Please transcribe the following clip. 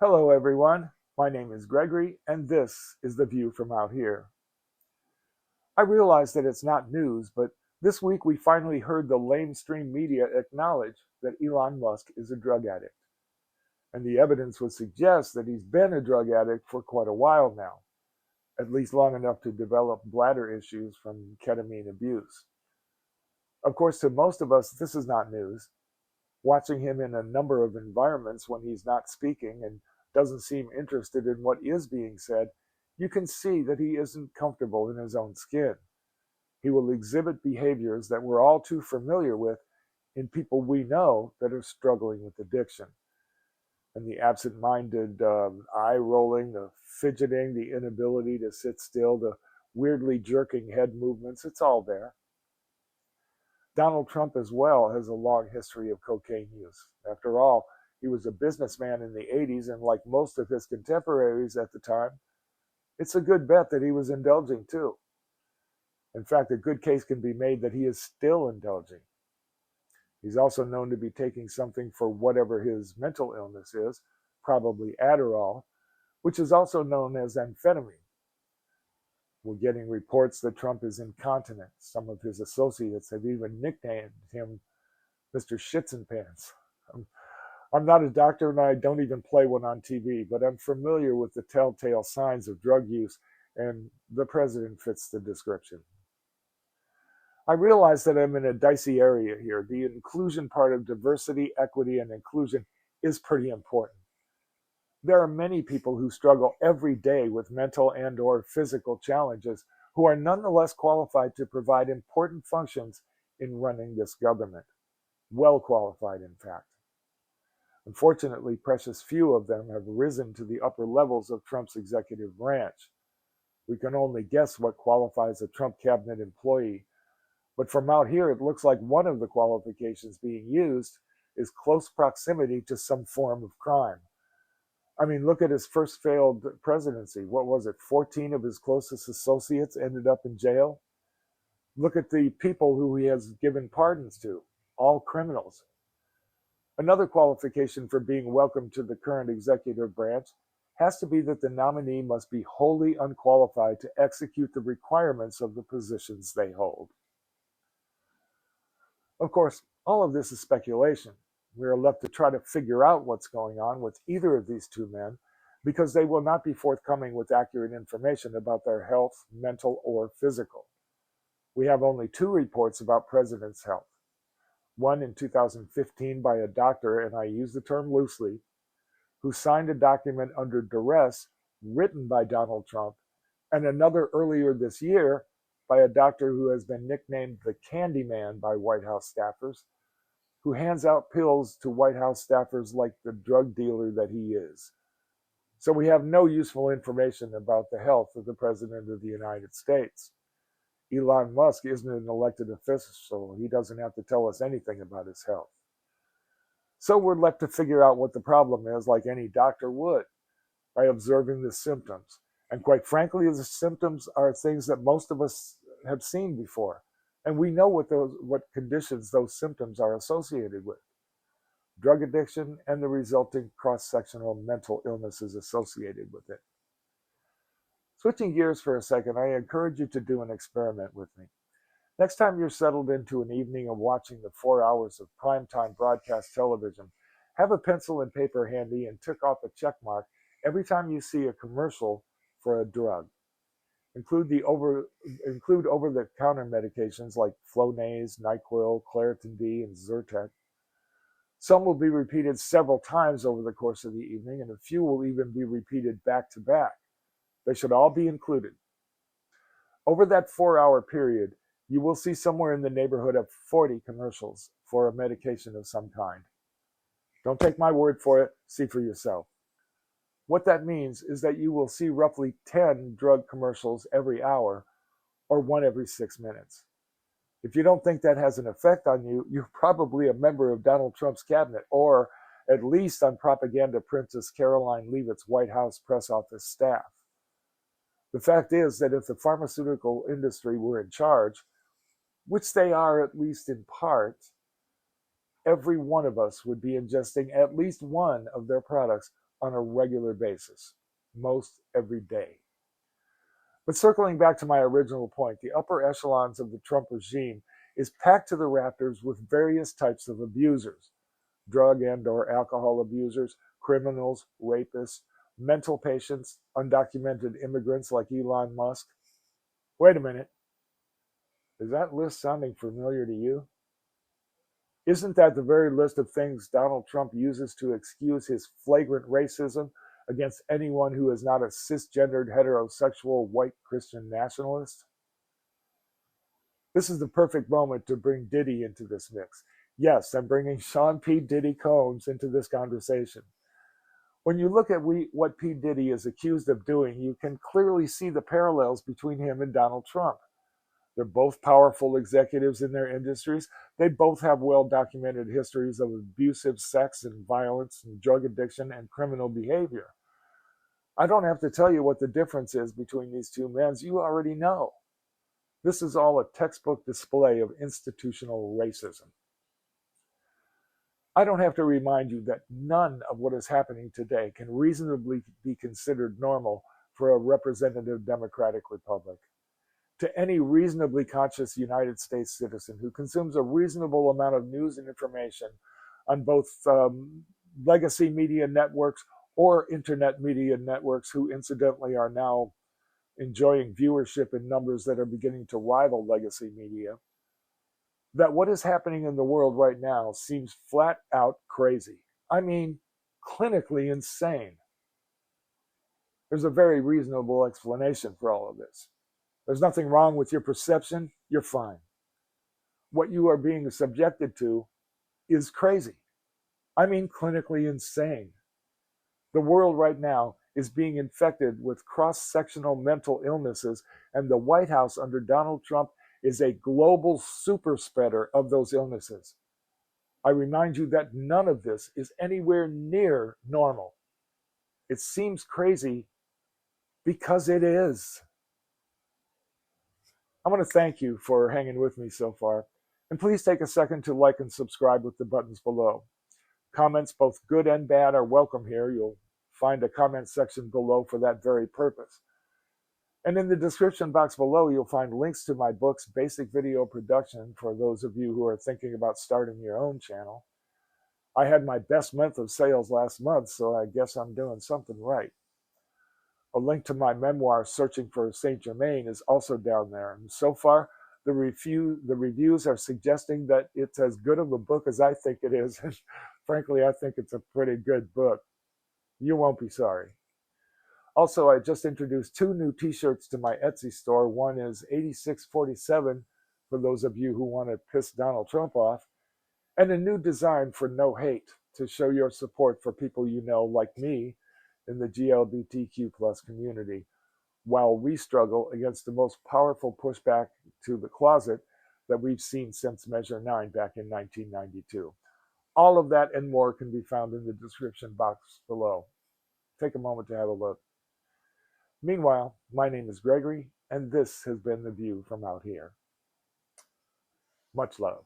Hello, everyone. My name is Gregory, and this is The View from Out Here. I realize that it's not news, but this week we finally heard the lamestream media acknowledge that Elon Musk is a drug addict. And the evidence would suggest that he's been a drug addict for quite a while now, at least long enough to develop bladder issues from ketamine abuse. Of course, to most of us, this is not news. Watching him in a number of environments when he's not speaking and doesn't seem interested in what is being said, you can see that he isn't comfortable in his own skin. He will exhibit behaviors that we're all too familiar with in people we know that are struggling with addiction. And the absent-minded eye rolling, the fidgeting, the inability to sit still, the weirdly jerking head movements, it's all there. Donald Trump as well has a long history of cocaine use. After all, he was a businessman in the 80s, and like most of his contemporaries at the time, it's a good bet that he was indulging too. In fact, a good case can be made that he is still indulging. He's also known to be taking something for whatever his mental illness is, probably Adderall, which is also known as amphetamine. We're getting reports that Trump is incontinent. Some of his associates have even nicknamed him Mr. Shits and Pants. I'm not a doctor and I don't even play one on TV, but I'm familiar with the telltale signs of drug use, and the president fits the description. I realize that I'm in a dicey area here. The inclusion part of diversity, equity, and inclusion is pretty important. There are many people who struggle every day with mental and/or physical challenges who are nonetheless qualified to provide important functions in running this government. Well qualified, in fact. Unfortunately, precious few of them have risen to the upper levels of Trump's executive branch. We can only guess what qualifies a Trump cabinet employee, but from out here it looks like one of the qualifications being used is close proximity to some form of crime. I mean, look at his first failed presidency. What was it? 14 of his closest associates ended up in jail. Look at the people who he has given pardons to, all criminals. Another qualification for being welcomed to the current executive branch has to be that the nominee must be wholly unqualified to execute the requirements of the positions they hold. Of course, all of this is speculation. We are left to try to figure out what's going on with either of these two men because they will not be forthcoming with accurate information about their health, mental or physical. We have only two reports about President's health. One in 2015 by a doctor, and I use the term loosely, who signed a document under duress written by Donald Trump, and another earlier this year by a doctor who has been nicknamed the Candyman by White House staffers, who hands out pills to White House staffers like the drug dealer that he is. So we have no useful information about the health of the President of the United States. Elon Musk isn't an elected official, so he doesn't have to tell us anything about his health. So we're left to figure out what the problem is like any doctor would, by observing the symptoms. And quite frankly, the symptoms are things that most of us have seen before. And we know what conditions those symptoms are associated with. Drug addiction and the resulting cross-sectional mental illnesses associated with it. Switching gears for a second, I encourage you to do an experiment with me. Next time you're settled into an evening of watching the 4 hours of primetime broadcast television, have a pencil and paper handy and tick off a check mark every time you see a commercial for a drug. Include over-the-counter medications like Flonase, NyQuil, Claritin D, and Zyrtec. Some will be repeated several times over the course of the evening, and a few will even be repeated back to back. They should all be included. Over that 4-hour period, you will see somewhere in the neighborhood of 40 commercials for a medication of some kind. Don't take my word for it, see for yourself. What that means is that you will see roughly 10 drug commercials every hour, or one every 6 minutes. If you don't think that has an effect on you, you're probably a member of Donald Trump's cabinet, or at least on Propaganda Princess Caroline Leavitt's White House press office staff. The fact is that if the pharmaceutical industry were in charge, which they are at least in part, every one of us would be ingesting at least one of their products on a regular basis, most every day. But circling back to my original point, the upper echelons of the Trump regime is packed to the rafters with various types of abusers: drug and or alcohol abusers, criminals, rapists, mental patients, undocumented immigrants like Elon Musk. Wait a minute, is that list sounding familiar to you? Isn't that the very list of things Donald Trump uses to excuse his flagrant racism against anyone who is not a cisgendered heterosexual white Christian nationalist? This is the perfect moment to bring Diddy into this mix. Yes, I'm bringing Sean P. Diddy Combs into this conversation. When you look at what P. Diddy is accused of doing, you can clearly see the parallels between him and Donald Trump. They're both powerful executives in their industries. They both have well-documented histories of abusive sex and violence and drug addiction and criminal behavior. I don't have to tell you what the difference is between these two men. You already know. This is all a textbook display of institutional racism. I don't have to remind you that none of what is happening today can reasonably be considered normal for a representative democratic republic. To any reasonably conscious United States citizen who consumes a reasonable amount of news and information on both legacy media networks or internet media networks, who incidentally are now enjoying viewership in numbers that are beginning to rival legacy media, that what is happening in the world right now seems flat out crazy. I mean, clinically insane. There's a very reasonable explanation for all of this. There's nothing wrong with your perception. You're fine. What you are being subjected to is crazy. I mean, clinically insane. The world right now is being infected with cross-sectional mental illnesses, and the White House under Donald Trump is a global superspreader of those illnesses. I remind you that none of this is anywhere near normal. It seems crazy because it is. I want to thank you for hanging with me so far, and please take a second to like and subscribe with the buttons below. Comments, both good and bad, are welcome here. You'll find a comment section below for that very purpose. And in the description box below, you'll find links to my books, Basic Video Production, for those of you who are thinking about starting your own channel. I had my best month of sales last month, so I guess I'm doing something right. A link to my memoir, Searching for St Germaine, is also down there. And so far, the reviews are suggesting that it's as good of a book as I think it is. And frankly, I think it's a pretty good book. You won't be sorry. Also, I just introduced 2 new t-shirts to my Etsy store. One is 8647 for those of you who want to piss Donald Trump off, and a new design for No Hate to show your support for people you know, like me, in the GLBTQ plus community, while we struggle against the most powerful pushback to the closet that we've seen since Measure 9 back in 1992. All of that and more can be found in the description box below. Take a moment to have a look. Meanwhile, my name is Gregory, and this has been The View from Out Here. Much love.